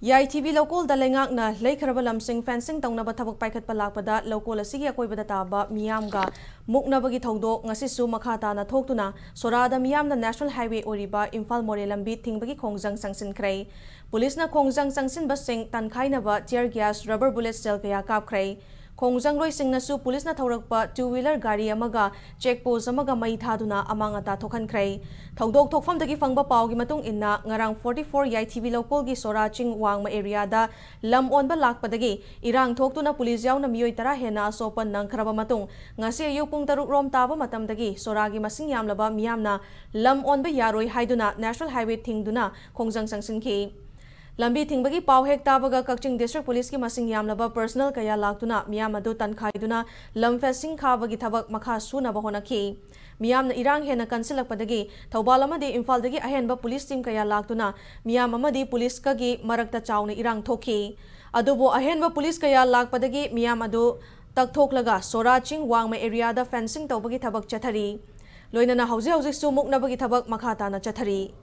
YTV local da lengakna leikharaba lamsing fencing taungnaba thabak paikhatpa lakpada local asigi akoibada taba miyamga muknabagi thodok ngasisu makha tana thoktuna sorada miyamna national highway oriba Imphal More lambi thingbagi khongjang sangsinkhrai police na khongjang sangsinba sing tankhainaba tear gas rubber bullet shell kaya kapkhrai khongjang roi singnasu police na thorakpa two wheeler gari amaga checkpost amaga mai thaduna amangata thokhankhrai thodok thokfamdagi fangba pawgi matung inna ngarang 44 YTV local gi soraching wangma area da lam onba lakpadagi irang thoktuna police yauna miyoi tara hena sopan nangkhraba matung ngasi ayu pung 6 rom taba matamdagi soragi masing yamlaba miyamna lam onba yaroi haiduna national highway thingduna khongjang sangsinki lambi thingbagi paw hek tabaga Kakching district police ki masing yamlaba personal kaya laktuna miyam adu tankhaiduna lam facing khabagi thabak makha suna bahonaki miyamna irang hena kansilakpadagi Thoubal amadi Imphal dagi ahenba police team kaya laktuna miyam amadi police kagi marakta chawna irang thoki adubo ahenba police kaya lakpadagi miyam adu takthoklaga soraching wangma area da fencing tawbagi thabak chathari loinana hauji su muknabagi thabak makha tana chathari